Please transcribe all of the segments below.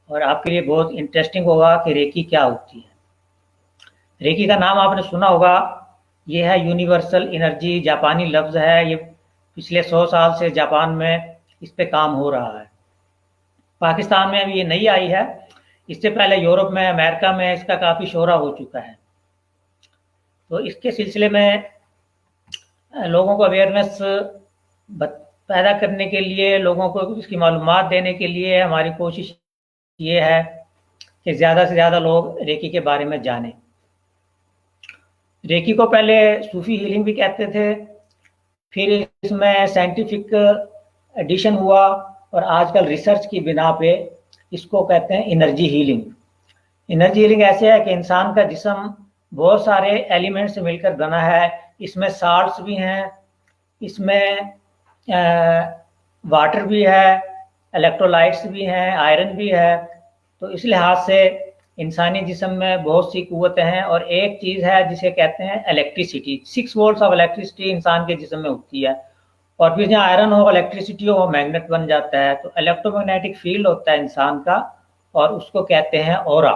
और आपके लिए बहुत इंटरेस्टिंग होगा कि रेकी क्या होती है। रेकी का नाम आपने सुना होगा। ये है यूनिवर्सल एनर्जी, जापानी लफ्ज़ है। ये पिछले 100 साल से जापान में इस पे काम हो रहा है। पाकिस्तान में अभी ये नई आई है। इससे पहले यूरोप में, अमेरिका में इसका काफ़ी शोहरा हो चुका है। तो इसके सिलसिले में लोगों को अवेयरनेस पैदा करने के लिए, लोगों को इसकी मालूमात देने के लिए हमारी कोशिश ये है कि ज़्यादा से ज़्यादा लोग रेकी के बारे में जानें। रेकी को पहले सूफी हीलिंग भी कहते थे, फिर इसमें साइंटिफिक एडिशन हुआ और आजकल रिसर्च की बिना पे इसको कहते हैं एनर्जी हीलिंग। एनर्जी हीलिंग ऐसे है कि इंसान का जिस्म बहुत सारे एलिमेंट से मिलकर बना है। इसमें साल्ट्स भी हैं, इसमें वाटर भी है, इलेक्ट्रोलाइट्स भी हैं, आयरन भी है। तो इस लिहाज से इंसानी जिस्म में बहुत सी कुव्वतें हैं और एक चीज़ है जिसे कहते हैं इलेक्ट्रिसिटी। 6 वोल्ट्स ऑफ इलेक्ट्रिसिटी इंसान के जिस्म में होती है और फिर जहाँ आयरन हो, इलेक्ट्रिसिटी हो, वो मैग्नेट बन जाता है। तो इलेक्ट्रोमैग्नेटिक फील्ड होता है इंसान का और उसको कहते हैं ऑरा।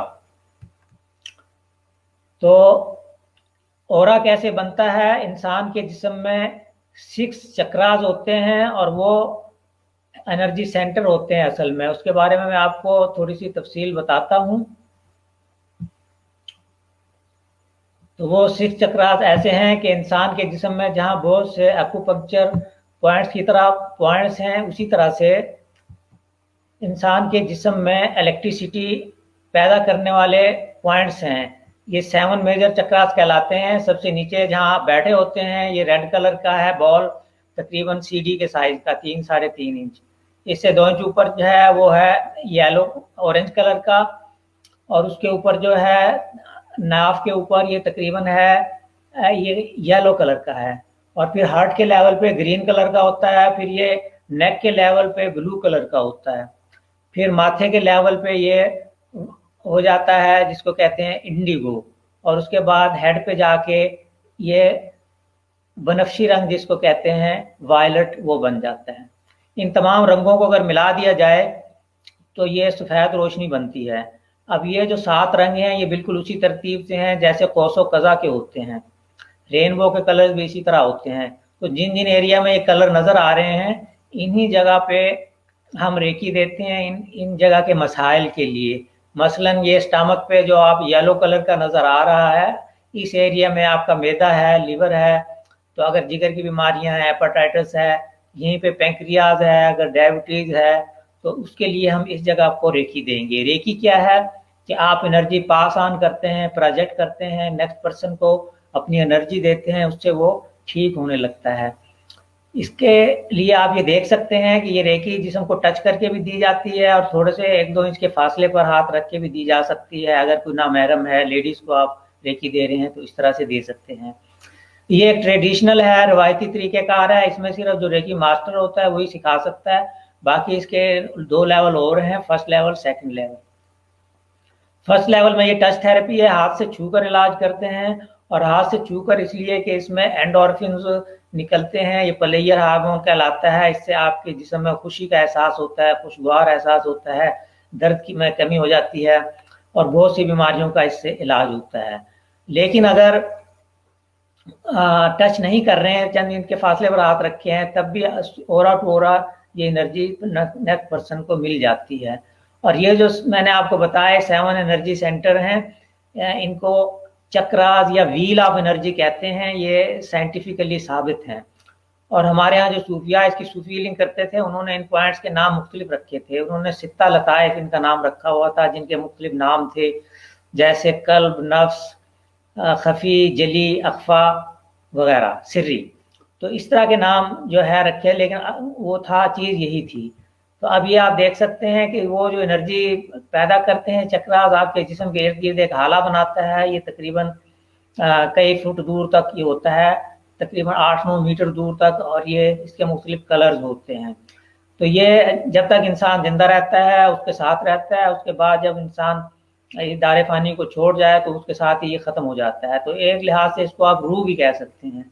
तो ऑरा कैसे बनता है? इंसान के जिस्म में 6 चक्रास होते हैं और वो एनर्जी सेंटर होते हैं असल में। उसके बारे में मैं आपको थोड़ी सी तफसील बताता हूँ। तो वो 6 चक्रास ऐसे हैं कि इंसान के जिस्म में जहाँ बहुत से एक्यूपंक्चर पॉइंट्स की तरह पॉइंट्स हैं, उसी तरह से इंसान के जिस्म में इलेक्ट्रिसिटी पैदा करने वाले पॉइंट्स हैं। ये 7 मेजर चक्रास कहलाते हैं। सबसे नीचे जहाँ बैठे होते हैं, ये रेड कलर का है बॉल, तकरीबन सीडी के साइज का, 3 साढ़े 3 इंच। इससे 2 इंच ऊपर जो है वो है येलो ऑरेंज कलर का, और उसके ऊपर जो है नाफ के ऊपर ये तकरीबन है ये येलो कलर का है। और फिर हार्ट के लेवल पे ग्रीन कलर का होता है। फिर ये नेक के लेवल पे ब्लू कलर का होता है। फिर माथे के लेवल पे ये हो जाता है जिसको कहते हैं इंडिगो। और उसके बाद हेड पे जाके ये बनफशी रंग जिसको कहते हैं वायलट, वो बन जाता है। इन तमाम रंगों को अगर मिला दिया जाए तो ये सफ़ेद रोशनी बनती है। अब ये जो 7 रंग हैं ये बिल्कुल उसी तरतीब से हैं जैसे कौसो कज़ा के होते हैं। रेनबो के कलर भी इसी तरह होते हैं। तो जिन जिन एरिया में ये कलर नज़र आ रहे हैं, इन्हीं जगह पे हम रेकी देते हैं इन जगह के मसाइल के लिए। मसलन ये स्टमक पे जो आप येलो कलर का नज़र आ रहा है, इस एरिया में आपका मैदा है, लिवर है। तो अगर जिगर की बीमारियां हैं, हेपेटाइटिस है, यहीं पे पेंक्रियाज है, अगर डायबिटीज़ है, तो उसके लिए हम इस जगह आपको रेकी देंगे। रेकी क्या है कि आप एनर्जी पास ऑन करते हैं, प्रोजेक्ट करते हैं, नेक्स्ट पर्सन को अपनी एनर्जी देते हैं, उससे वो ठीक होने लगता है। इसके लिए आप ये देख सकते हैं कि ये रेकी जिस्म को टच करके भी दी जाती है और थोड़े से 1-2 इंच के फासले पर हाथ रख के भी दी जा सकती है। अगर कोई नामहरम है, लेडीज़ को आप रेकी दे रहे हैं तो इस तरह से दे सकते हैं। ये एक ट्रेडिशनल है, रवायती तरीक़ेकार है। इसमें सिर्फ जो रेकी मास्टर होता है वही सिखा सकता है। बाकी इसके 2 लेवल और हैं, first level, second level. First level में ये टच थेरेपी है, हाथ से छूकर इलाज करते हैं। और हाथ से छूकर इसलिए कि इसमें एंडोर्फिन्स निकलते हैं, ये प्लेयर हार्मोन कहलाता है। इससे आपके जिस्म में खुशी का एहसास होता है, खुशगवार एहसास होता है, दर्द की में कमी हो जाती है और बहुत सी बीमारियों का इससे इलाज होता है। लेकिन अगर टच नहीं कर रहे हैं, चंद इनके फासले पर हाथ रखे हैं, तब भी ओरा टू ओरा ये एनर्जी नेक्स्ट पर्सन को मिल जाती है। और ये जो मैंने आपको बताया 7 एनर्जी सेंटर हैं, इनको चक्रास या व्हील ऑफ एनर्जी कहते हैं। ये साइंटिफिकली साबित हैं। और हमारे यहाँ जो सूफिया इसकी सूफी हीलिंग करते थे, उन्होंने इन पॉइंट्स के नाम मुख्तलिफ रखे थे। उन्होंने 6 लताइफ इनका नाम रखा हुआ था, जिनके मुख्तलिफ नाम थे, जैसे कल्ब, नफ्स, खफी, जली, अख्फा वगैरह, सिर्री। तो इस तरह के नाम जो है रखे, लेकिन वो था चीज़ यही थी। तो अब ये आप देख सकते हैं कि वो जो एनर्जी पैदा करते हैं चक्रास, आपके जिस्म के इर्द गिर्द एक हाला बनाता है। ये तकरीबन कई फुट दूर तक ये होता है, तकरीबन 8-9 मीटर दूर तक, और ये इसके मुख्तलिफ कलर्स होते हैं। तो ये जब तक इंसान जिंदा रहता है उसके साथ रहता है। उसके बाद जब इंसान दारे फानी को छोड़ जाए तो उसके साथ ही ये ख़त्म हो जाता है। तो एक लिहाज से इसको आप रूह भी कह सकते हैं।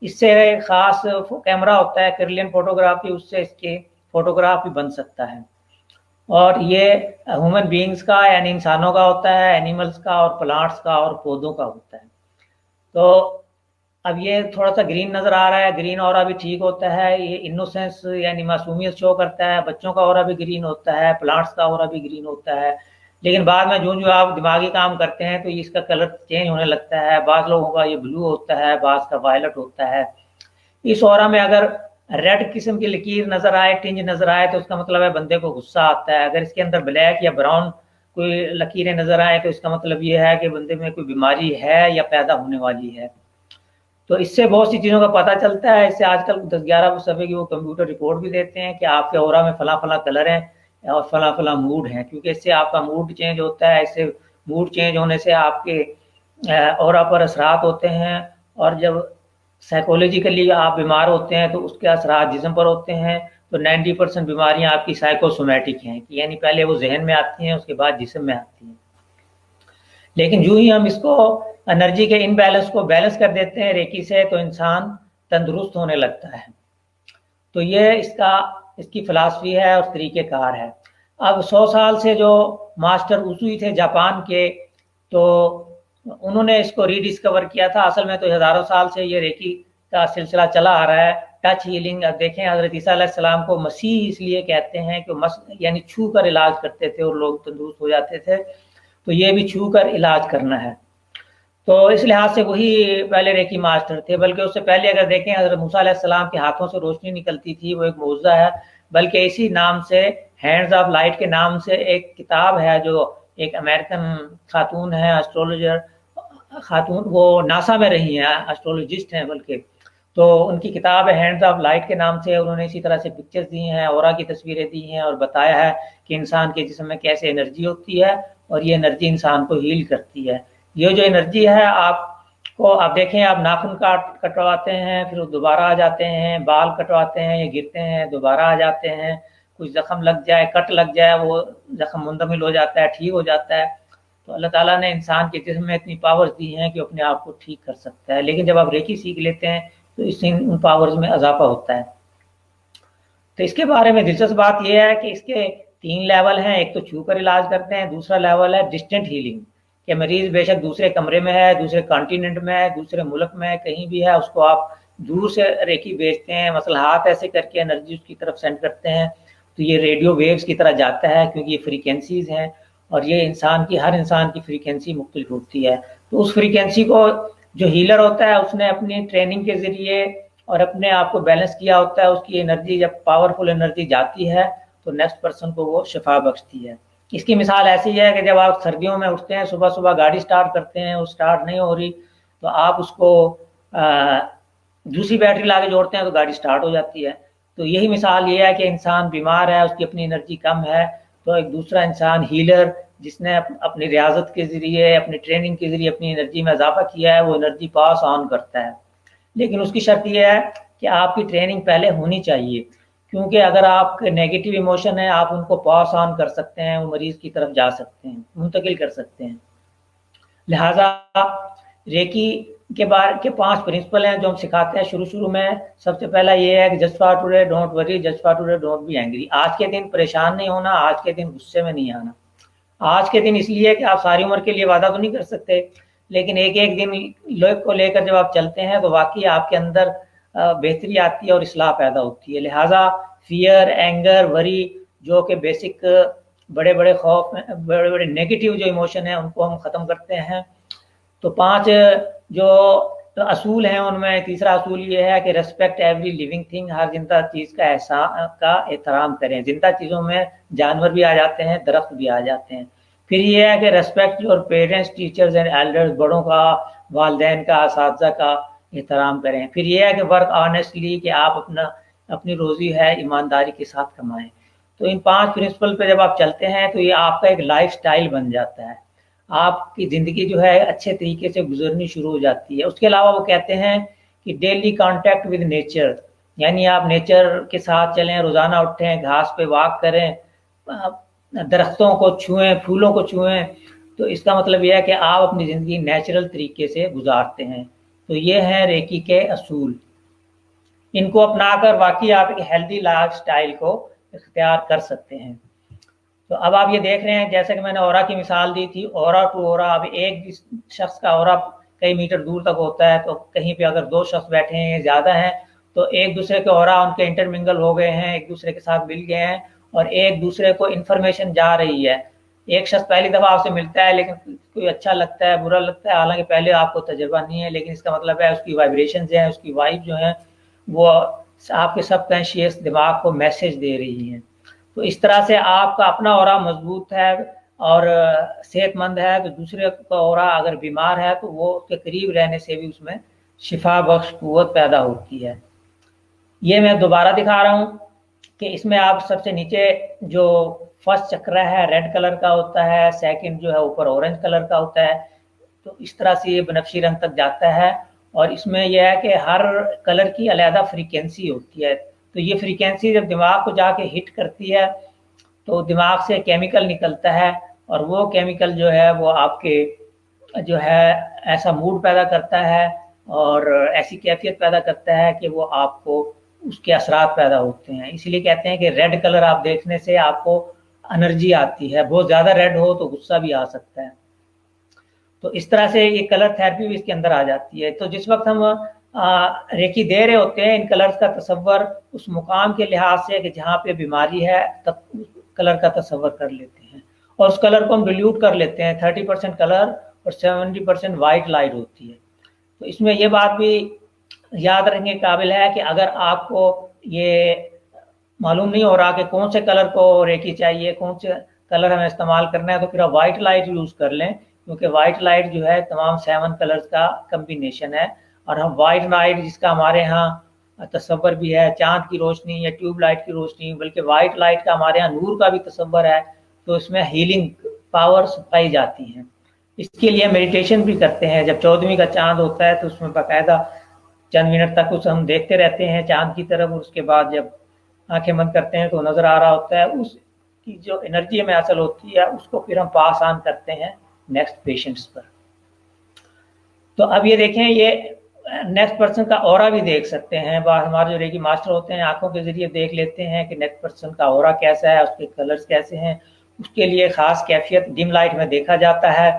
इससे ख़ास कैमरा होता है, क्रिलियन फोटोग्राफी, उससे इसके फोटोग्राफ भी बन सकता है। اور یہ ह्यूमन बीइंग्स का यानी इंसानों का होता है, एनिमल्स का और प्लांट्स का और पौधों का होता है। तो अब ये थोड़ा सा ग्रीन नज़र आ रहा है, ग्रीन ऑरा भी ठीक होता है, ये इनोसेंस यानी मासूमियत शो करता है, बच्चों का ऑरा भी ग्रीन होता है, प्लांट्स का ऑरा भी ग्रीन होता है। लेकिन बाद में जो जो आप दिमागी काम करते हैं तो इसका कलर चेंज होने लगता है, बाज़ लोगों का ये ब्लू होता है, बाज़ का वायलट होता है। इस ऑरा में अगर रेड किस्म की लकीर नज़र आए, टिंज नज़र आए, तो उसका मतलब है बंदे को गुस्सा आता है। अगर इसके अंदर ब्लैक या ब्राउन कोई लकीरें नज़र आए तो इसका मतलब ये है कि बंदे में कोई बीमारी है या पैदा होने वाली है। तो इससे बहुत सी चीज़ों का पता चलता है। इससे आजकल 10-11 सफ़े की वो कंप्यूटर रिपोर्ट भी देते हैं कि आपके ऑरा में फला फला कलर हैं और फला फला मूड है, क्योंकि इससे आपका मूड चेंज होता है। इससे मूड चेंज होने से आपके ऑरा पर असरात होते हैं, और जब साइकोलॉजिकली आप बीमार होते हैं तो उसके असरात जिस्म पर होते हैं। तो 90% बीमारियां आपकी साइकोसोमेटिक हैं, यानी पहले वो जहन में आती हैं, उसके बाद जिस्म में आती हैं। लेकिन जो ही हम इसको एनर्जी के इनबैलेंस को बैलेंस कर देते हैं रेकी से, तो इंसान तंदुरुस्त होने लगता है। तो ये इसकी फ़िलासफ़ी है और तरीक़ेकार है। अब 100 साल से जो मास्टर उसूई थे जापान के, तो उन्होंने इसको रीडिस्कवर किया था। असल में तो हज़ारों साल से ये रेकी का सिलसिला चला आ रहा है। टच हीलिंग, अब देखें हज़रत ईसा अलैहिस्सलाम को मसीह इसलिए कहते हैं कि यानी छू कर इलाज करते थे और लोग तंदुरुस्त हो जाते थे, तो ये भी छू कर इलाज करना है। तो इस लिहाज से वही पहले रेकी मास्टर थे। बल्कि उससे पहले अगर देखें हज़रत मूसा अलैहिस्सलाम के हाथों से रोशनी निकलती थी, वो एक मौजज़ा है। बल्कि इसी नाम से, हैंड्स ऑफ लाइट के नाम से एक किताब है, जो एक अमेरिकन खातून है एस्ट्रोलॉजर खातून, वो नासा में रही हैं, एस्ट्रोलॉजिस्ट हैं बल्कि, तो उनकी किताब है हैंड्स ऑफ लाइट के नाम से। उन्होंने इसी तरह से पिक्चर्स दी हैं, ऑरा की तस्वीरें दी हैं, और बताया है कि इंसान के जिस्म में कैसे एनर्जी होती है और ये एनर्जी इंसान को हील करती है। ये जो एनर्जी है आपको, आप देखें, आप नाखून कटवाते हैं, फिर वो दोबारा आ जाते हैं, बाल कटवाते हैं, ये गिरते हैं, दोबारा आ जाते हैं, कुछ जख्म लग जाए, कट लग जाए, वो जख्म मुंदमिल हो जाता है, ठीक हो जाता है। तो अल्लाह ताला ने इंसान के जिस्म में इतनी पावर्स दी हैं कि अपने आप को ठीक कर सकता है। लेकिन जब आप रेकी सीख लेते हैं तो इससे उन पावर्स में इजाफा होता है। तो इसके बारे में दिलचस्प बात यह है कि इसके 3 लेवल हैं। एक तो छू कर इलाज करते हैं, दूसरा लेवल है डिस्टेंट हीलिंग, कि मरीज बेशक दूसरे कमरे में है, दूसरे कॉन्टिनेंट में है, दूसरे मुल्क में है, कहीं भी है, उसको आप दूर से रेकी भेजते हैं, मसला हाथ ऐसे करके एनर्जी उसकी तरफ सेंड करते हैं, तो ये रेडियो वेव्स की तरह जाता है, क्योंकि ये फ्रीक्वेंसीज हैं और ये हर इंसान की फ्रीक्वेंसी मुख्तलिफ होती है। तो उस फ्रीक्वेंसी को जो हीलर होता है उसने अपनी ट्रेनिंग के ज़रिए और अपने आप को बैलेंस किया होता है। उसकी एनर्जी, जब पावरफुल एनर्जी जाती है तो नेक्स्ट पर्सन को वो शिफा बख्शती है। इसकी मिसाल ऐसी है कि जब आप सर्दियों में उठते हैं, सुबह सुबह गाड़ी स्टार्ट करते हैं, वो स्टार्ट नहीं हो रही, तो आप उसको दूसरी बैटरी ला के जोड़ते हैं तो गाड़ी स्टार्ट हो जाती है। तो यही मिसाल ये है कि इंसान बीमार है, उसकी अपनी एनर्जी कम है, तो एक दूसरा इंसान हीलर जिसने अपनी रियाजत के ज़रिए, अपनी ट्रेनिंग के ज़रिए अपनी एनर्जी में इजाफा किया है, वो एनर्जी पास ऑन करता है। लेकिन उसकी शर्त यह है कि आपकी ट्रेनिंग पहले होनी चाहिए, क्योंकि अगर आपके नेगेटिव इमोशन है, आप उनको पास ऑन कर सकते हैं, वो मरीज़ की तरफ जा सकते हैं, मुंतकिल कर सकते हैं। लिहाजा रेकी के 5 प्रिंसिपल हैं जो हम सिखाते हैं शुरू में। सबसे पहला ये है कि just for today don't worry, just for today don't be angry. आज के दिन परेशान नहीं होना, आज के दिन गुस्से में नहीं आना। आज के दिन इसलिए कि आप सारी उम्र के लिए वादा तो नहीं कर सकते, लेकिन एक एक दिन लोग को लेकर जब आप चलते हैं तो वाकई आपके अंदर बेहतरी आती है और इस्लाह पैदा होती है। लिहाजा फियर, एंगर, वरी, जो कि बेसिक बड़े बड़े खौफ, बड़े बड़े नेगेटिव जो इमोशन है, उनको हम ख़त्म करते हैं। तो 5 जो असूल हैं उनमें तीसरा असूल ये है कि रेस्पेक्ट एवरी लिविंग थिंग, हर जिंदा चीज़ का एहतराम करें। जिंदा चीज़ों में जानवर भी आ जाते हैं, दरख्त भी आ जाते हैं। फिर ये है कि respect your parents, teachers and elders, बड़ों का, वालदैन का, असातिज़ा का एहतराम करें। फिर ये है कि वर्क ऑनेस्टली, कि आप अपनी रोज़ी है ईमानदारी के साथ कमाएं। तो इन 5 प्रिंसिपल पे जब आप चलते हैं तो ये आपका एक लाइफ स्टाइल बन जाता है, आपकी ज़िंदगी जो है अच्छे तरीके से गुजरनी शुरू हो जाती है। उसके अलावा वो कहते हैं कि डेली कांटेक्ट विद नेचर, यानी आप नेचर के साथ चलें, रोज़ाना उठें, घास पे वॉक करें, दरख्तों को छुएं, फूलों को छुएं। तो इसका मतलब यह है कि आप अपनी ज़िंदगी नेचुरल तरीके से गुजारते हैं। तो ये हैं रेकी के असूल। इनको अपनाकर वाकई आप एक हेल्दी लाइफ स्टाइल को इख्तियार कर सकते हैं। तो अब आप ये देख रहे हैं, जैसे कि मैंने ऑरा की मिसाल दी थी, ऑरा टू ऑरा, अब एक शख्स का ऑरा कई मीटर दूर तक होता है, तो कहीं पे अगर दो शख्स बैठे हैं, ज़्यादा हैं, तो एक दूसरे के ऑरा उनके इंटरमिंगल हो गए हैं, एक दूसरे के साथ मिल गए हैं, और एक दूसरे को इन्फॉर्मेशन जा रही है। एक शख्स पहली दफ़ा आपसे मिलता है, लेकिन कोई अच्छा लगता है, बुरा लगता है, हालांकि पहले आपको तजुर्बा नहीं है, लेकिन इसका मतलब है उसकी वाइब्रेशन जो है, उसकी वाइब जो है, वो आपके सबकॉन्शियस दिमाग को मैसेज दे रही हैं। तो इस तरह से आपका अपना ऑरा मजबूत है और सेहतमंद है, तो दूसरे का ऑरा अगर बीमार है तो वो उसके करीब रहने से भी उसमें शिफा बख्श कुव्वत पैदा होती है। ये मैं दोबारा दिखा रहा हूँ कि इसमें आप सबसे नीचे जो फर्स्ट चक्र है रेड कलर का होता है, सेकंड जो है ऊपर ऑरेंज कलर का होता है, तो इस तरह से ये बनफशी रंग तक जाता है। और इसमें यह है कि हर कलर की अलहदा फ्रीक्वेंसी होती है, तो ये फ्रीक्वेंसी जब दिमाग को जाके हिट करती है तो दिमाग से केमिकल निकलता है, और वो केमिकल जो है वो आपके जो है ऐसा मूड पैदा करता है और ऐसी कैफियत पैदा करता है कि वो आपको उसके असरात पैदा होते हैं। इसलिए कहते हैं कि रेड कलर आप देखने से आपको एनर्जी आती है, बहुत ज़्यादा रेड हो तो गुस्सा भी आ सकता है। तो इस तरह से ये कलर थेरेपी भी इसके अंदर आ जाती है। तो जिस वक्त हम रेकी दे रहे होते हैं, इन कलर्स का तस्वर उस मुकाम के लिहाज से कि जहाँ पे बीमारी है तब कलर का तस्वर कर लेते हैं, और उस कलर को हम डिल्यूट कर लेते हैं। 30% कलर और 70% वाइट लाइट होती है। तो इसमें ये बात भी याद रखने के काबिल है कि अगर आपको ये मालूम नहीं हो रहा कि कौन से कलर को रेकी चाहिए, कौन से कलर हमें इस्तेमाल करना है, तो फिर आप वाइट लाइट यूज़ कर लें, क्योंकि वाइट लाइट जो है तमाम 7 कलर्स का कम्बिनेशन है। और हम वाइट लाइट जिसका हमारे यहाँ तस्वर भी है, चांद की रोशनी या ट्यूब लाइट की रोशनी, बल्कि वाइट लाइट का हमारे यहाँ नूर का भी तस्वर है, तो इसमें हीलिंग पावर्स पाई जाती हैं। इसके लिए मेडिटेशन भी करते हैं। जब 14वीं का चांद होता है तो उसमें बाकायदा चंद मिनट तक उस हम देखते रहते हैं चांद की तरफ, और उसके बाद जब आंखें बंद करते हैं तो नज़र आ रहा होता है उसकी जो एनर्जी में हासिल होती है, उसको फिर हम पास ऑन करते हैं नेक्स्ट पेशेंट्स पर। तो अब ये देखें, ये नेक्स्ट पर्सन का ऑरा भी देख सकते हैं। हमारे जो रेकी मास्टर होते हैं आंखों के जरिए देख लेते हैं कि नेक्स्ट पर्सन का ऑरा कैसा है, उसके कलर्स कैसे हैं। उसके लिए ख़ास कैफियत डिम लाइट में देखा जाता है,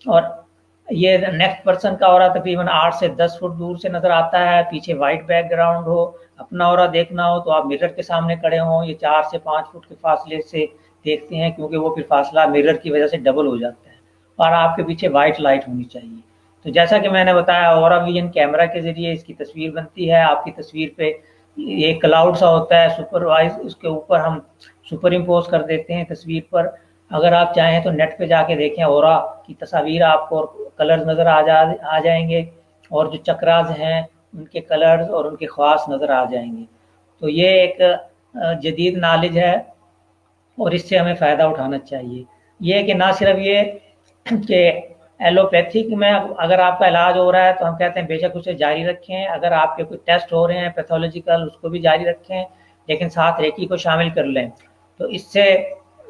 और ये नेक्स्ट पर्सन का ऑरा तकरीबन 8 से 10 फुट दूर से नज़र आता है, पीछे वाइट बैकग्राउंड हो। अपना ऑरा देखना हो तो आप मिरर के सामने खड़े हों, ये 4 से 5 फुट के फासले से देखते हैं, क्योंकि वो फिर फासला मिरर की वजह से डबल हो जाता है, और आपके पीछे वाइट लाइट होनी चाहिए। तो जैसा कि मैंने बताया, ऑरा विजन कैमरा के ज़रिए इसकी तस्वीर बनती है। आपकी तस्वीर पे ये क्लाउड सा होता है सुपरवाइज, उसके ऊपर हम सुपर इम्पोज कर देते हैं तस्वीर पर। अगर आप चाहें तो नेट पे जाके देखें, ऑरा की तस्वीर आपको कलर्स नज़र आ जाएंगे, और जो चक्रास हैं उनके कलर्स और उनके ख़ास नज़र आ जाएंगे। तो ये एक जदीद नॉलेज है और इससे हमें फ़ायदा उठाना चाहिए। ये कि ना सिर्फ ये कि एलोपैथिक में अगर आपका इलाज हो रहा है तो हम कहते हैं बेशक उसे जारी रखें, अगर आपके कोई टेस्ट हो रहे हैं पैथोलॉजिकल उसको भी जारी रखें, लेकिन साथ रेकी को शामिल कर लें। तो इससे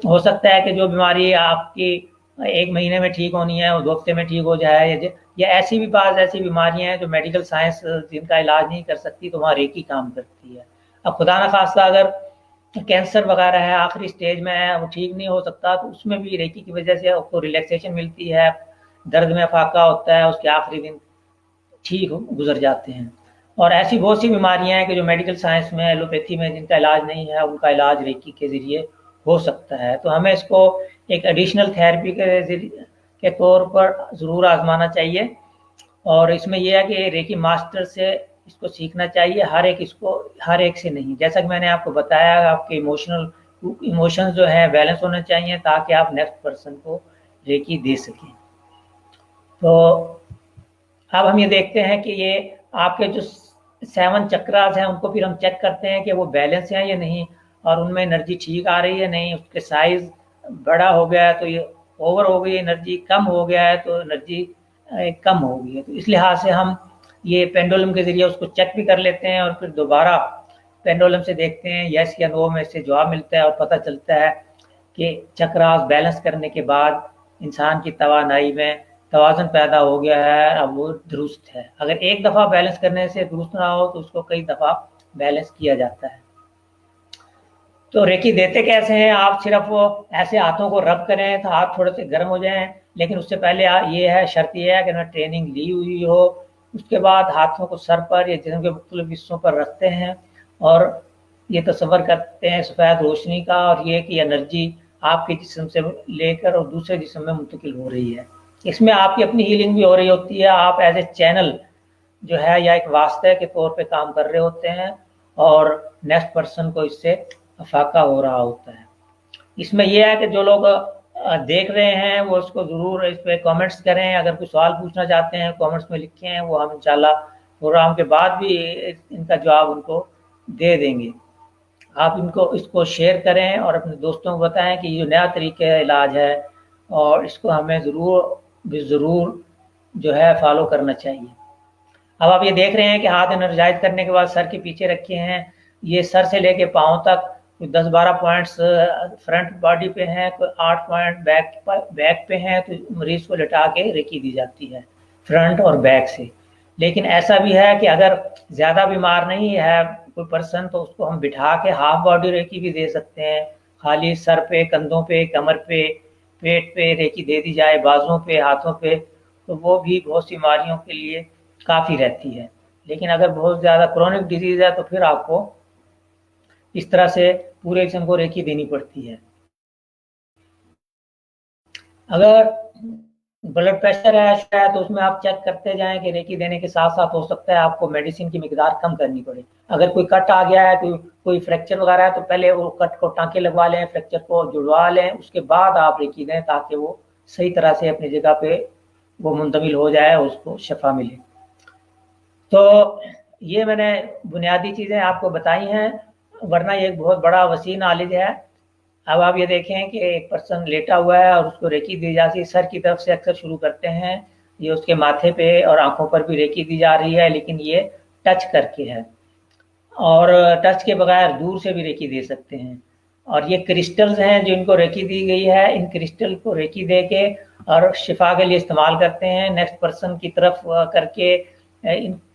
हो सकता है कि जो बीमारी आपकी 1 महीने में ठीक होनी है वो 2 हफ्ते में ठीक हो जाए, या ऐसी भी बात ऐसी बीमारियां हैं जो मेडिकल साइंस जिनका इलाज नहीं कर सकती, तो वहाँ रेकी काम करती है। अब खुदा न खास्ता अगर कैंसर वगैरह है, आखिरी स्टेज में है, वो ठीक नहीं हो सकता, तो उसमें भी रेकी की वजह से आपको रिलैक्सेशन मिलती है, दर्द में फाका होता है, उसके आखिरी दिन ठीक गुजर जाते हैं। और ऐसी बहुत सी बीमारियां हैं कि जो मेडिकल साइंस में, एलोपैथी में जिनका इलाज नहीं है, उनका इलाज रेकी के ज़रिए हो सकता है। तो हमें इसको एक एडिशनल थेरेपी के तौर पर ज़रूर आजमाना चाहिए। और इसमें यह है कि रेकी मास्टर से इसको सीखना चाहिए, हर एक से नहीं। जैसा कि मैंने आपको बताया, आपके इमोशंस जो है बैलेंस होने चाहिए, ताकि आप नेक्स्ट पर्सन को रेकी दे सकें। तो अब हम ये देखते हैं कि ये आपके जो 7 चक्रास हैं उनको फिर हम चेक करते हैं कि वो बैलेंस हैं या नहीं, और उनमें एनर्जी ठीक आ रही है नहीं। उसके साइज बड़ा हो गया है तो ये ओवर हो गई एनर्जी, कम हो गया है तो एनर्जी कम हो गई है। तो इस लिहाज से हम ये पेंडुलम के ज़रिए उसको चेक भी कर लेते हैं, और फिर दोबारा पेंडुलम से देखते हैं यस या नो में से जवाब मिलता है, और पता चलता है कि चक्रास बैलेंस करने के बाद इंसान की तवानाई में तवाज़ुन पैदा हो गया है, अब वो दुरुस्त है। अगर एक दफ़ा बैलेंस करने से दुरुस्त ना हो तो उसको कई दफ़ा बैलेंस किया जाता है। तो रेकी देते कैसे हैं? आप सिर्फ वो ऐसे हाथों को रब करें तो हाथ थोड़े से गर्म हो जाएं, लेकिन उससे पहले ये है, शर्त ये है कि ना ट्रेनिंग ली हुई हो। उसके बाद हाथों को सर पर या जिस्म के मुख्तलिफ हिस्सों पर रखते हैं और ये तसव्वुर करते हैं सफ़ेद रोशनी का, और ये कि एनर्जी आपके जिस्म से लेकर और दूसरे जिस्म में मुंतकिल हो रही है। इसमें आपकी अपनी हीलिंग भी हो रही होती है। आप एज ए चैनल जो है या एक वास्ते के तौर पे काम कर रहे होते हैं और नेक्स्ट पर्सन को इससे अफाका हो रहा होता है। इसमें यह है कि जो लोग देख रहे हैं वो उसको ज़रूर इस पर कमेंट्स करें। अगर कोई सवाल पूछना चाहते हैं कमेंट्स में लिखें, वो हम इंशाल्लाह प्रोग्राम के बाद भी इनका जवाब उनको दे देंगे। आप इसको शेयर करें और अपने दोस्तों को बताएं कि ये नया तरीका इलाज है और इसको हमें ज़रूर जो है फॉलो करना चाहिए। अब आप ये देख रहे हैं कि हाथ एनर्जाइज करने के बाद सर के पीछे रखे हैं। ये सर से लेके पाँव तक 10-12 पॉइंट्स फ्रंट बॉडी पे हैं, कोई 8 पॉइंट बैक पे हैं। तो मरीज को लिटा के रेकी दी जाती है फ्रंट और बैक से। लेकिन ऐसा भी है कि अगर ज़्यादा बीमार नहीं है कोई पर्सन तो उसको हम बिठा के हाफ बॉडी रेकी भी दे सकते हैं। खाली सर पे, कंधों पे, कमर पे, पेट पे रेकी दे दी जाए, बाजुओं पे, हाथों पे, तो वो भी बहुत सी बीमारियों के लिए काफ़ी रहती है। लेकिन अगर बहुत ज़्यादा क्रोनिक डिजीज़ है तो फिर आपको इस तरह से पूरे जिस्म को रेकी देनी पड़ती है। अगर ब्लड प्रेशर है तो उसमें आप चेक करते जाएं कि रेकी देने के साथ साथ हो सकता है आपको मेडिसिन की मिकदार कम करनी पड़े। अगर कोई कट आ गया है, कोई फ्रैक्चर वगैरह है, तो पहले वो कट को टाँके लगवा लें, फ्रैक्चर को जुड़वा लें, उसके बाद आप रेकी दें ताकि वो सही तरह से अपनी जगह पे वो मुंतमिल हो जाए, उसको शफा मिले। तो ये मैंने बुनियादी चीज़ें आपको बताई हैं, वरना ये एक बहुत बड़ा वसी नॉलेज है। अब आप ये देखें कि एक पर्सन लेटा हुआ है और उसको रेकी दी जाती है। सर की तरफ से अक्सर शुरू करते हैं, ये उसके माथे पे और आंखों पर भी रेकी दी जा रही है, लेकिन ये टच करके है और टच के बगैर दूर से भी रेकी दे सकते हैं। और ये क्रिस्टल्स हैं जो इनको रेकी दी गई है, इन क्रिस्टल को रेकी दे के और शिफा के लिए इस्तेमाल करते हैं। नेक्स्ट पर्सन की तरफ करके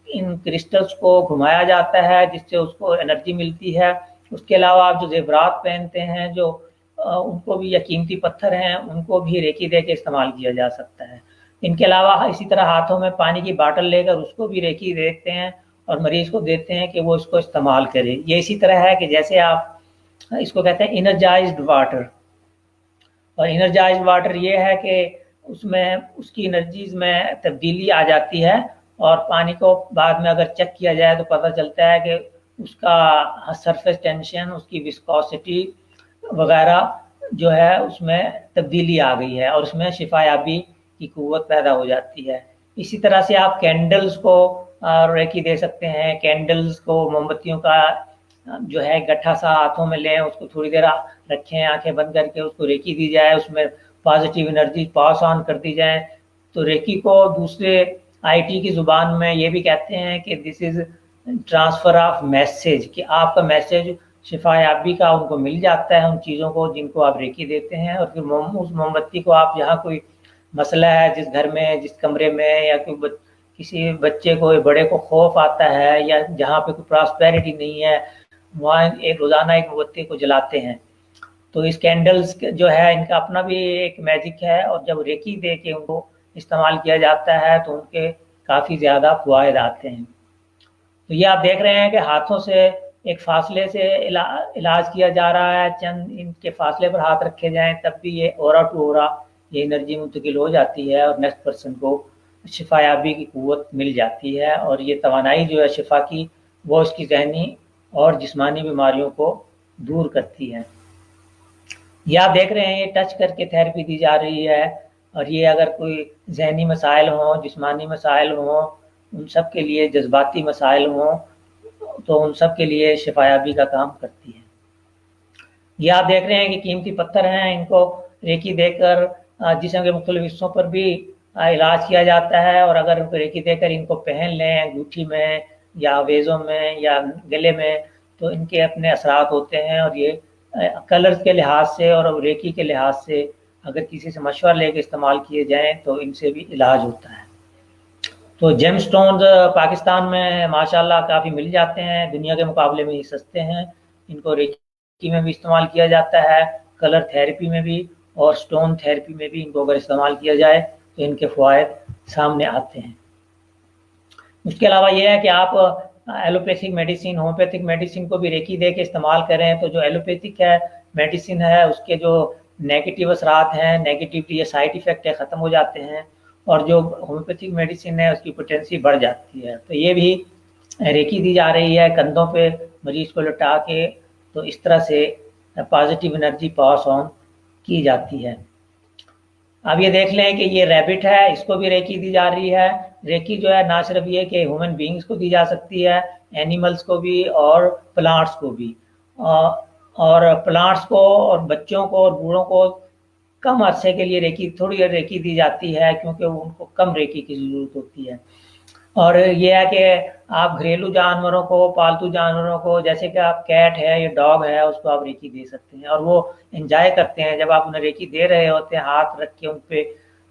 इन क्रिस्टल्स को घुमाया जाता है जिससे उसको एनर्जी मिलती है। उसके अलावा आप जो ज़ेवरात पहनते हैं, जो उनको भी, या कीमती पत्थर हैं, उनको भी रेकी दे के इस्तेमाल किया जा सकता है। इनके अलावा इसी तरह हाथों में पानी की बाटल लेकर उसको भी रेकी देते हैं और मरीज़ को देते हैं कि वो इसको इस्तेमाल करे। ये इसी तरह है कि जैसे आप इसको कहते हैं इनर्जाइज्ड वाटर। और इनर्जाइज्ड वाटर ये है कि उसमें उसकी एनर्जीज में तब्दीली आ जाती है और पानी को बाद में अगर चेक किया जाए तो पता चलता है कि उसका सरफेस टेंशन, उसकी विस्कोसिटी वगैरह जो है उसमें तब्दीली आ गई है और उसमें शिफायाबी की कुव्वत पैदा हो जाती है। इसी तरह से आप कैंडल्स को रेकी दे सकते हैं। कैंडल्स को, मोमबत्तियों का जो है गट्ठा सा हाथों में लें, उसको थोड़ी देर रखें, आंखें बंद करके उसको रेकी दी जाए, उसमें पॉजिटिव एनर्जी पास ऑन कर दी जाए। तो रेकी को दूसरे आईटी की ज़ुबान में ये भी कहते हैं कि this is transfer of message, कि आपका मैसेज शिफायाबी का उनको मिल जाता है, उन चीज़ों को जिनको आप रेकी देते हैं। और फिर उस मोमबत्ती को आप, जहाँ कोई मसला है, जिस घर में, जिस कमरे में, या कोई किसी बच्चे को, बड़े को खौफ आता है, या जहाँ पे कोई प्रॉस्पेरिटी नहीं है, वहाँ एक रोज़ाना एक मोमबत्ती को जलाते हैं। तो इस कैंडल्स जो है इनका अपना भी एक मैजिक है और जब रेकी दे के उनको इस्तेमाल किया जाता है तो उनके काफ़ी ज़्यादा फ़वाइद आते हैं। तो ये आप देख रहे हैं कि हाथों से एक फासले से इलाज किया जा रहा है। चंद इनके फासले पर हाथ रखे जाएं तब भी ये ओरा टू ओरा ये एनर्जी मुंतकिल हो जाती है और नेक्स्ट पर्सन को शिफायाबी की कुव्वत मिल जाती है। और ये तवानाई जो है शिफा की, वो उसकी जहनी और जिस्मानी बीमारियों को दूर करती है। ये आप देख रहे हैं, ये टच करके थेरेपी दी जा रही है। और ये अगर कोई जहनी मसाइल हों, जिस्मानी मसाइल हों, उन सब के लिए, जज्बाती मसाइल हों, तो उन सब के लिए शिफायाबी का काम करती है। ये आप देख रहे हैं कि कीमती पत्थर हैं, इनको रेकी देकर जिस्म के मुख्तलिफ हिस्सों पर भी इलाज किया जाता है। और अगर रेकी देकर इनको पहन लें अंगूठी में या वेज़ों में या गले में, तो इनके अपने असरात होते हैं। और ये कलर्स के लिहाज से और रेकी के लिहाज से अगर किसी से मशवरा लेकर इस्तेमाल किए जाएं तो इनसे भी इलाज होता है। तो जेम स्टोन्स पाकिस्तान में माशाल्लाह काफ़ी मिल जाते हैं, दुनिया के मुकाबले में ही सस्ते हैं। इनको रेकी रेकी में भी इस्तेमाल किया जाता है, कलर थेरेपी में भी और स्टोन थेरेपी में भी इनको अगर इस्तेमाल किया जाए तो इनके फ़वाइद सामने आते हैं। उसके अलावा ये है कि आप एलोपैथिक मेडिसिन, होम्योपैथिक मेडिसिन को भी रेकी दे के इस्तेमाल करें तो जो एलोपैथिक है मेडिसिन है उसके जो नेगेटिव असरात हैं, नेगेटिव या साइड इफ़ेक्ट है, ख़त्म हो जाते हैं और जो होम्योपैथिक मेडिसिन है उसकी पोटेंसी बढ़ जाती है। तो ये भी रेकी दी जा रही है कंधों पे मरीज को लटा के, तो इस तरह से पॉजिटिव एनर्जी पास ऑन की जाती है। अब ये देख लें कि ये रैबिट है, इसको भी रेकी दी जा रही है। रेकी जो है ना सिर्फ ये कि ह्यूमन बींग्स को दी जा सकती है, एनिमल्स को भी और प्लांट्स को भी। और प्लांट्स को और बच्चों को और बूढ़ों को कम अरसे के लिए थोड़ी रेकी दी जाती है क्योंकि उनको कम रेकी की ज़रूरत होती है। और ये है कि आप घरेलू जानवरों को, पालतू जानवरों को, जैसे कि आप कैट है या डॉग है, उसको आप रेकी दे सकते हैं और वो एंजॉय करते हैं जब आप उन्हें रेकी दे रहे होते हैं हाथ रख के उन पे,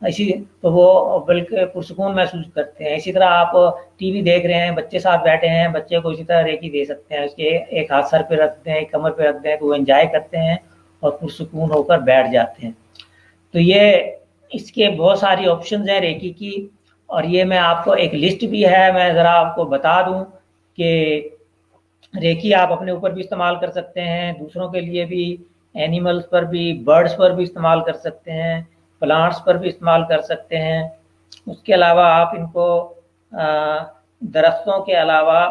इसी तो वो बल्कि पुरसकून महसूस करते हैं। इसी तरह आप टीवी देख रहे हैं, बच्चे साथ बैठे हैं, बच्चे को इसी तरह रेकी दे सकते हैं, उसके एक हाथ सर पे रखते हैं, एक कमर पे रखते हैं तो वो एंजॉय करते हैं और पुरसकून होकर बैठ जाते हैं। तो ये इसके बहुत सारी ऑप्शंस हैं रेकी की, और ये मैं आपको एक लिस्ट भी है, मैं ज़रा आपको बता दूं कि रेकी आप अपने ऊपर भी इस्तेमाल कर सकते हैं, दूसरों के लिए भी, एनिमल्स पर भी, बर्ड्स पर भी इस्तेमाल कर सकते हैं, प्लांट्स पर भी इस्तेमाल कर सकते हैं। उसके अलावा आप इनको दरख्तों के अलावा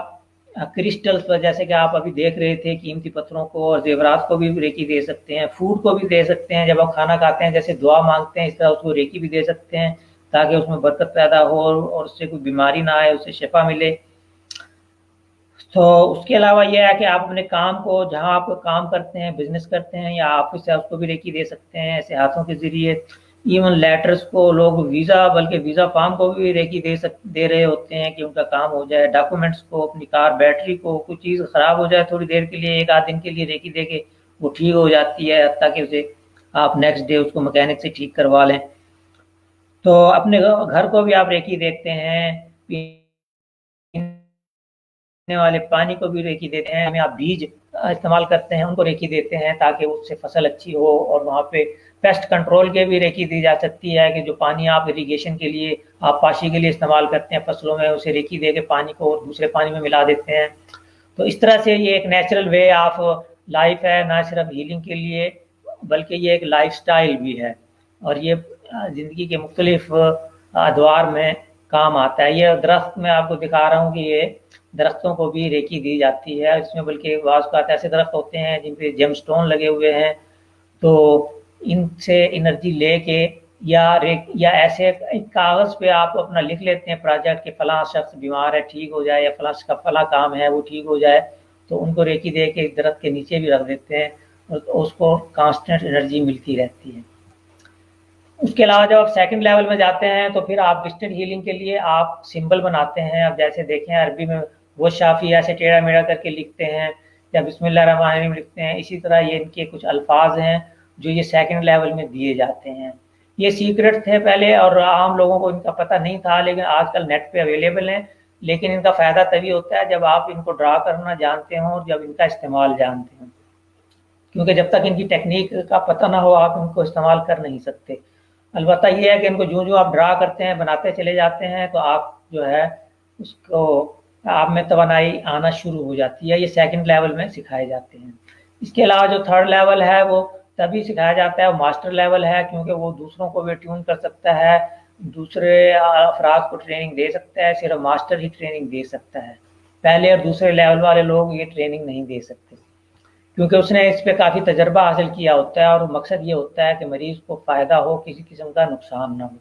क्रिस्टल्स पर, जैसे कि आप अभी देख रहे थे, कीमती पत्थरों को और जेवरात को भी रेकी दे सकते हैं। फूड को भी दे सकते हैं, जब आप खाना खाते हैं जैसे दुआ मांगते हैं इस तरह उसको रेकी भी दे सकते हैं ताकि उसमें बरकत पैदा हो और उससे कोई बीमारी ना आए, उससे शिफा मिले। तो उसके अलावा यह है कि आप अपने काम को, जहां आप काम करते हैं, बिजनेस करते हैं या ऑफिस है, उसको भी रेकी दे सकते हैं ऐसे हाथों के जरिए। इवन लेटर्स को लोग वीज़ा, बल्कि वीज़ा फॉर्म को भी रेकी दे रहे होते हैं कि उनका काम हो जाए। डॉक्यूमेंट्स को, अपनी कार बैटरी को, कोई चीज़ ख़राब हो जाए थोड़ी देर के लिए, एक आध दिन के लिए रेकी दे के वो ठीक हो जाती है ताकि उसे आप नेक्स्ट डे उसको मैकेनिक से ठीक करवा लें। तो अपने घर को भी आप रेकी देते हैं, पीने वाले पानी को भी रेकी देते हैं, हमें आप बीज इस्तेमाल करते हैं उनको रेकी देते हैं ताकि उससे फसल अच्छी हो। और वहाँ पे पेस्ट कंट्रोल के भी रेकी दी जा सकती है कि जो पानी आप इरिगेशन के लिए, आप पाशी के लिए इस्तेमाल करते हैं फसलों में, उसे रेकी दे के पानी को और दूसरे पानी में मिला देते हैं। तो इस तरह से ये एक नेचुरल वे ऑफ लाइफ है, ना सिर्फ हीलिंग के लिए बल्कि ये एक लाइफ स्टाइल भी है और ये ज़िंदगी के मुख्तलिफ अदवार में काम आता है। ये दरख्त मैं आपको दिखा रहा हूँ कि ये दरख्तों को भी रेकी दी जाती है, इसमें बल्कि बाज़ औक़ात ऐसे दरख्त होते हैं जिन पे जेमस्टोन लगे हुए हैं, तो इनसे एनर्जी लेके या ऐसे एक कागज़ पे आप अपना लिख लेते हैं प्रोजेक्ट कि फ़लाँ शख्स बीमार है ठीक हो जाए, या फ़लाँ का फ़लाँ काम है वो ठीक हो जाए, तो उनको रेकी दे के दरख्त के नीचे भी रख देते हैं और उसको कांस्टेंट एनर्जी मिलती रहती है। उसके अलावा जब आप सेकंड लेवल में जाते हैं तो फिर आप डिस्टेंट हीलिंग के लिए आप सिंबल बनाते हैं। अब जैसे देखें अरबी में वो शाफी ऐसे टेढ़ा मेढ़ा करके लिखते हैं या बिस्मिल्लाह रहमान रहीम लिखते हैं, इसी तरह ये इनके कुछ अल्फाज हैं जो ये सेकंड लेवल में दिए जाते हैं। ये सीक्रेट थे पहले और आम लोगों को इनका पता नहीं था, लेकिन आजकल नेट पे अवेलेबल हैं। लेकिन इनका फ़ायदा तभी होता है जब आप इनको ड्रा करना जानते हों और जब इनका इस्तेमाल जानते हों, क्योंकि जब तक इनकी टेक्निक का पता ना हो आप इनको इस्तेमाल कर नहीं सकते। अलबत्ता ये है कि इनको जो आप ड्रा करते हैं, बनाते चले जाते हैं, तो आप जो है उसको आप में तवानाई आना शुरू हो जाती है। ये सेकंड लेवल में सिखाए जाते हैं। इसके अलावा जो थर्ड लेवल है वो तभी सिखाया जाता है, वो मास्टर लेवल है, क्योंकि वो दूसरों को भी ट्यून कर सकता है, दूसरे अफराद को ट्रेनिंग दे सकता है। सिर्फ मास्टर ही ट्रेनिंग दे सकता है, पहले और दूसरे लेवल वाले लोग ये ट्रेनिंग नहीं दे सकते, क्योंकि उसने इस पे काफ़ी तजर्बा हासिल किया होता है और मकसद ये होता है कि मरीज़ को फ़ायदा हो, किसी किस्म का नुकसान ना हो।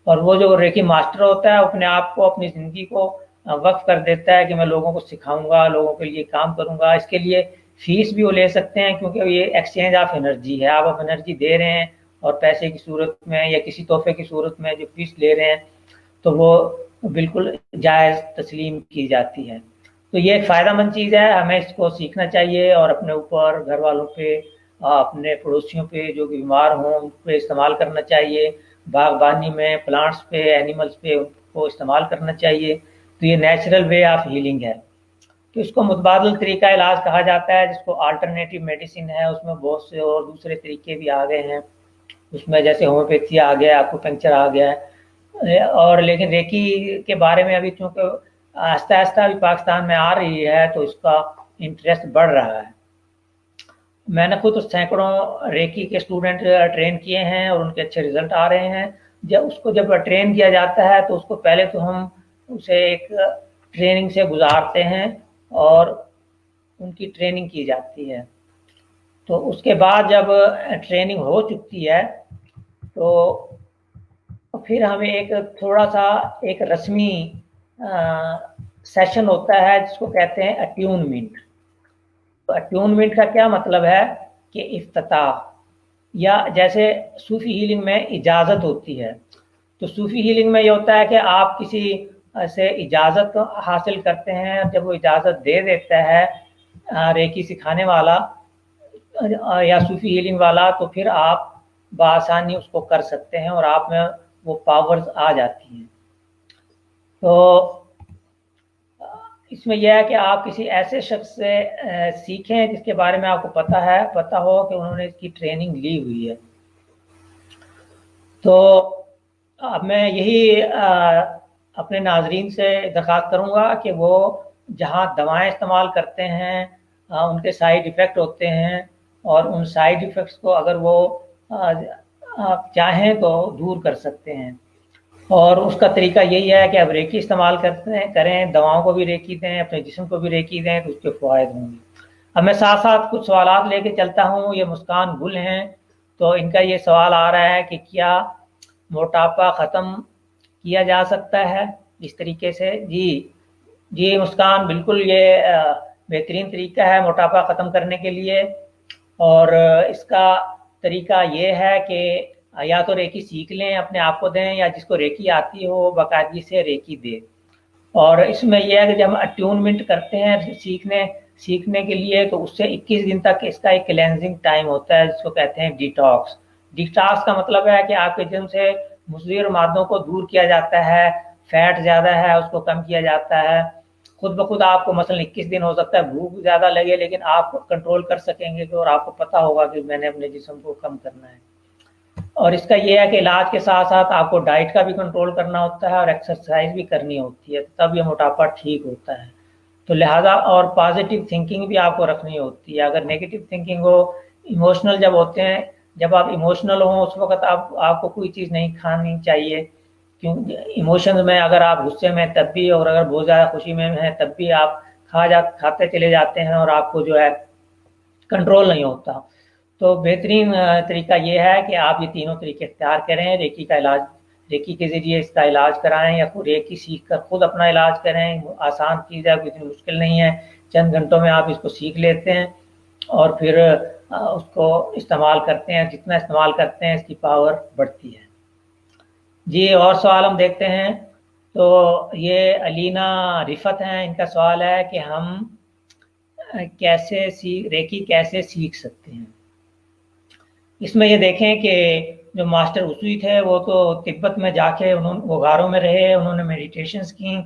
और वो जो रेकी मास्टर होता है अपने आप को, अपनी ज़िंदगी को वक्फ कर देता है कि मैं लोगों को सिखाऊंगा, लोगों के लिए काम करूंगा। इसके लिए फ़ीस भी वो ले सकते हैं, क्योंकि ये एक्सचेंज ऑफ एनर्जी है। आप एनर्जी दे रहे हैं और पैसे की सूरत में या किसी तोहफे की सूरत में जो फ़ीस ले रहे हैं, तो वो बिल्कुल जायज़ तस्लीम की जाती है। तो ये एक फ़ायदेमंद चीज़ है, हमें इसको सीखना चाहिए और अपने ऊपर, घर वालों पे, अपने पड़ोसियों पे जो बीमार हों उन पे इस्तेमाल करना चाहिए। बागबानी में प्लांट्स पे, एनिमल्स पे उनको इस्तेमाल करना चाहिए। तो ये नेचुरल वे ऑफ हीलिंग है। तो इसको मुतबादिल तरीका इलाज कहा जाता है, जिसको अल्टरनेटिव मेडिसिन है। उसमें बहुत से और दूसरे तरीके भी आ गए हैं, उसमें जैसे होम्योपैथी आ गया, एक्यूपंक्चर आ गया है। और लेकिन रेकी के बारे में अभी चूँकि आहिस्ता आहिस्ता भी पाकिस्तान में आ रही है, तो इसका इंटरेस्ट बढ़ रहा है। मैंने खुद सैकड़ों रेकी के स्टूडेंट ट्रेन किए हैं और उनके अच्छे रिजल्ट आ रहे हैं। जब ट्रेन किया जाता है तो उसको पहले तो हम उसे एक ट्रेनिंग से गुजारते हैं और उनकी ट्रेनिंग की जाती है। तो उसके बाद जब ट्रेनिंग हो चुकी है तो फिर हमें एक थोड़ा सा एक रस्मी सेशन होता है, जिसको कहते हैं अट्यूनमेंट। तो अट्यूनमेंट का क्या मतलब है कि इफ्तिताह, या जैसे सूफी हीलिंग में इजाज़त होती है। तो सूफी हीलिंग में ये होता है कि आप किसी से इजाज़त हासिल करते हैं, जब वो इजाज़त दे देता है रेकी सिखाने वाला या सूफी हीलिंग वाला, तो फिर आप बआसानी उसको कर सकते हैं और आप में वो पावर्स आ जाती हैं। तो इसमें यह है कि आप किसी ऐसे शख्स से सीखें जिसके बारे में आपको पता हो कि उन्होंने इसकी ट्रेनिंग ली हुई है। तो अब मैं यही अपने नाजरीन से दरख्वास्त करूँगा कि वो जहाँ दवाएं इस्तेमाल करते हैं उनके साइड इफ़ेक्ट होते हैं, और उन साइड इफ़ेक्ट्स को अगर वो चाहें तो दूर कर सकते हैं। और उसका तरीका यही है कि अब रेकी इस्तेमाल करें, दवाओं को भी रेकी दें, अपने जिस्म को भी रेकी दें, तो उसके फ़वाइद होंगे। अब मैं साथ साथ कुछ सवालात लेके चलता हूँ। ये मुस्कान गुल हैं, तो इनका ये सवाल आ रहा है कि क्या मोटापा ख़त्म किया जा सकता है इस तरीके से? जी मुस्कान, बिल्कुल ये बेहतरीन तरीका है मोटापा ख़त्म करने के लिए। और इसका तरीका ये है कि या तो रेकी सीख लें, अपने आप को दें, या जिसको रेकी आती हो बाकायदगी से रेकी दे। और इसमें यह है कि जब हम अट्यूनमेंट करते हैं सीखने के लिए, तो उससे 21 दिन तक इसका एक क्लेंजिंग टाइम होता है, जिसको कहते हैं डिटॉक्स। डिटॉक्स का मतलब है कि आपके जिस्म से मुज़र मादों को दूर किया जाता है, फैट ज़्यादा है उसको कम किया जाता है। खुद ब खुद आपको मसलन 21 दिन हो सकता है भूख ज़्यादा लगे, लेकिन आप कंट्रोल कर सकेंगे और आपको पता होगा कि मैंने अपने जिस्म को कम करना है। और इसका ये है कि इलाज के साथ साथ आपको डाइट का भी कंट्रोल करना होता है और एक्सरसाइज भी करनी होती है, तब ये मोटापा ठीक होता है। तो लिहाजा और पॉजिटिव थिंकिंग भी आपको रखनी होती है। अगर नेगेटिव थिंकिंग हो, इमोशनल जब होते हैं, जब आप इमोशनल हो उस वक्त आपको कोई चीज़ नहीं खानी चाहिए, क्योंकि इमोशंस में अगर आप गुस्से में तब भी, और अगर बहुत ज़्यादा खुशी में हैं तब भी आप खाते चले जाते हैं और आपको जो है कंट्रोल नहीं होता। तो बेहतरीन तरीका ये है कि आप ये तीनों तरीके इख्तियार करें। रेकी के ज़रिए इसका इलाज कराएं, या फिर रेकी सीख कर खुद अपना इलाज करें। आसान चीज़ है, कोई इतनी मुश्किल नहीं है, चंद घंटों में आप इसको सीख लेते हैं और फिर उसको इस्तेमाल करते हैं। जितना इस्तेमाल करते हैं इसकी पावर बढ़ती है। जी, और सवाल हम देखते हैं। तो ये अलीना रिफत हैं, इनका सवाल है कि हम रेकी कैसे सीख सकते हैं। इसमें ये देखें कि जो मास्टर उसवी थे वो तो तिब्बत में जाके वो गारों में रहे, उन्होंने मेडिटेशंस की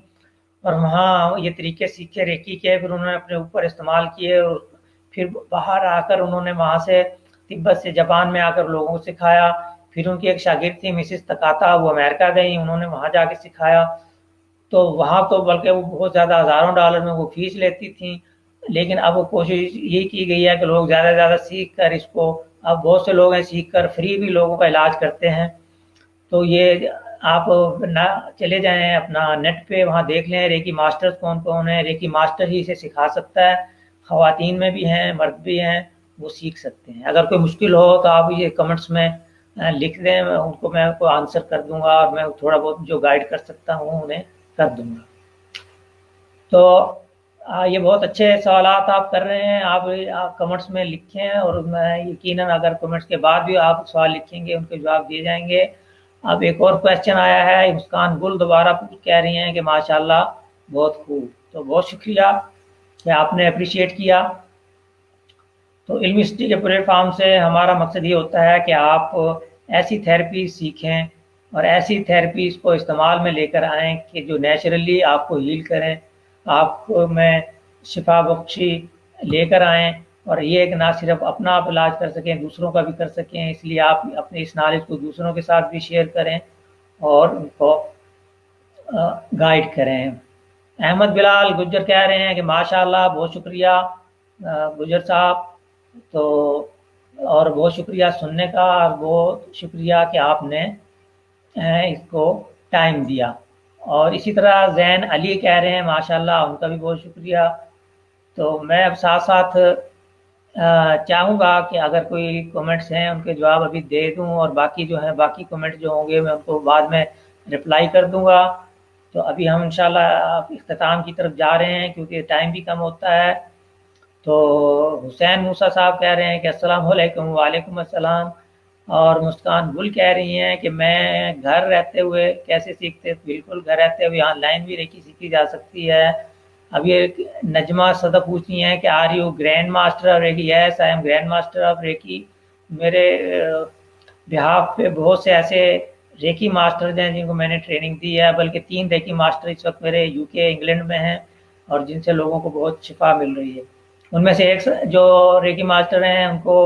और वहाँ ये तरीके सीखे रेकी के, फिर उन्होंने अपने ऊपर इस्तेमाल किए और फिर बाहर आकर उन्होंने वहाँ से तिब्बत से जापान में आकर लोगों को सिखाया। फिर उनकी एक शागिर्द थी मिसिस तकाता, वो अमेरिका गई, उन्होंने वहाँ जाके सिखाया। तो वहाँ तो बल्कि वो बहुत ज़्यादा हज़ारों डॉलर में वो फीस लेती थी, लेकिन अब वो कोशिश ये की गई है कि लोग ज़्यादा से ज़्यादा सीख कर इसको, अब बहुत से लोग हैं सीख कर फ्री भी लोगों का इलाज करते हैं। तो ये आप ना चले जाएं अपना नेट पे, वहाँ देख लें रेकी मास्टर्स कौन कौन है। रेकी मास्टर ही इसे सिखा सकता है, ख़वातीन में भी हैं मर्द भी हैं, वो सीख सकते हैं। अगर कोई मुश्किल हो तो आप ये कमेंट्स में लिख दें, उनको मैं आंसर कर दूंगा और मैं थोड़ा बहुत जो गाइड कर सकता हूँ उन्हें कर दूंगा। तो ये बहुत अच्छे सवालात आप कर रहे हैं। आप कमेंट्स में लिखें और मैं यकीनन अगर कमेंट्स के बाद भी आप सवाल लिखेंगे उनके जवाब दिए जाएंगे। अब एक और क्वेश्चन आया है, मुस्कान गुल दोबारा कह रही हैं कि माशाल्लाह बहुत खूब। तो बहुत शुक्रिया कि आपने अप्रिशिएट किया। तो इल्मी सिटी के प्लेटफार्म से हमारा मकसद ये होता है कि आप ऐसी थेरेपी सीखें और ऐसी थेरेपीज को इस्तेमाल में लेकर आएँ कि जो नेचुरली आपको हील करें, आपको में शिफा बख्शी लेकर आएँ, और ये कि ना सिर्फ अपना आप इलाज कर सकें, दूसरों का भी कर सकें। इसलिए आप अपने इस नॉलेज को दूसरों के साथ भी शेयर करें और उनको गाइड करें। अहमद बिलाल गुज्जर कह रहे हैं कि माशाल्लाह, बहुत शुक्रिया गुज्जर साहब, तो और बहुत शुक्रिया सुनने का, और बहुत शुक्रिया कि आपने इसको टाइम दिया। और इसी तरह जैन अली कह रहे हैं माशाल्लाह, उनका भी बहुत शुक्रिया। तो मैं अब साथ साथ चाहूँगा कि अगर कोई कमेंट्स हैं उनके जवाब अभी दे दूँ, और बाकी जो है बाकी कमेंट्स जो होंगे मैं उनको बाद में रिप्लाई कर दूँगा। तो अभी हम इंशाल्लाह इख्तिताम की तरफ जा रहे हैं क्योंकि टाइम भी कम होता है। तो हुसैन मूसा साहब कह रहे हैं कि अस्सलाम वालेकुम। वालेकुम अस्सलाम। और मुस्कान गुल कह रही हैं कि मैं घर रहते हुए कैसे सीखते, बिल्कुल घर रहते हुए ऑनलाइन भी रेकी सीखी जा सकती है। अभी एक नजमा सदा पूछती हैं कि are you grand master of reiki? Yes, I am grand master of reiki. मेरे बिहाफ पे बहुत से ऐसे रेकी मास्टर्स हैं जिनको मैंने ट्रेनिंग दी है, बल्कि 3 रेकी मास्टर इस वक्त मेरे यूके इंग्लैंड में हैं, और जिनसे लोगों को बहुत शिफा मिल रही है। उनमें से एक जो रेकी मास्टर हैं उनको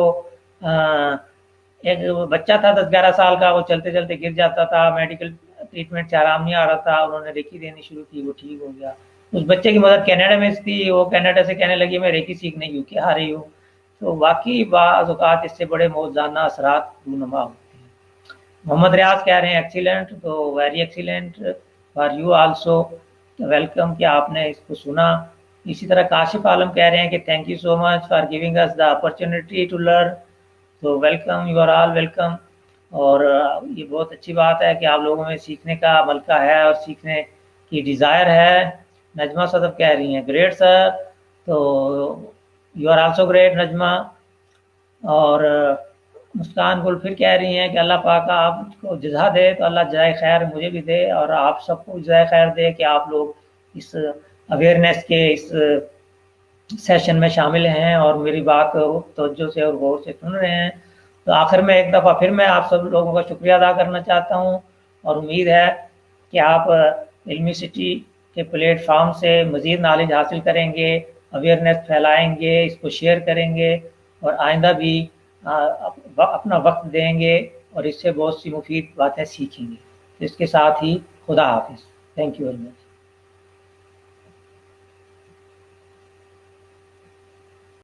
एक बच्चा था 10-11 साल का, वो चलते चलते गिर जाता था, मेडिकल ट्रीटमेंट से आराम नहीं आ रहा था, उन्होंने रेकी देनी शुरू की, वो ठीक हो गया। उस बच्चे की मदद कनाडा में थी, वो कनाडा से कहने लगी मैं रेकी सीखने यूके आ रही हूँ। तो वाकई बाज़ औक़ात इससे बड़े मौज़ाना असरात रूनुमा होते हैं। मोहम्मद रियाज कह रहे हैं एक्सीलेंट, तो very excellent for you also, welcome कि आपने इसको सुना। इसी तरह काशिफ आलम कह रहे हैं कि thank you so much for giving us the opportunity to learn, तो welcome, you are all welcome. और ये बहुत अच्छी बात है कि आप लोगों में सीखने का मलका है और सीखने की डिज़ायर है। नजमा सदफ कह रही हैं ग्रेट सर, तो you are also great Najma. और मुस्कान गुल फिर कह रही हैं कि अल्लाह पाक आपको जज़ा दे, तो अल्लाह जज़ाए खैर मुझे भी दे और आप सबको जज़ाए खैर दे कि आप लोग इस अवेयरनेस के इस सेशन में शामिल हैं और मेरी बात तवज्जो से और गौर से सुन रहे हैं। तो आखिर में एक दफ़ा फिर मैं आप सब लोगों का शुक्रिया अदा करना चाहता हूँ, और उम्मीद है कि आप इल्मी सिटी के प्लेटफॉर्म से मज़ीद नॉलेज हासिल करेंगे, अवेयरनेस फैलाएंगे, इसको शेयर करेंगे, और आइंदा भी अपना वक्त देंगे और इससे बहुत सी मुफीद बातें सीखेंगे। तो इसके साथ ही खुदा हाफिज़। Thank you very much.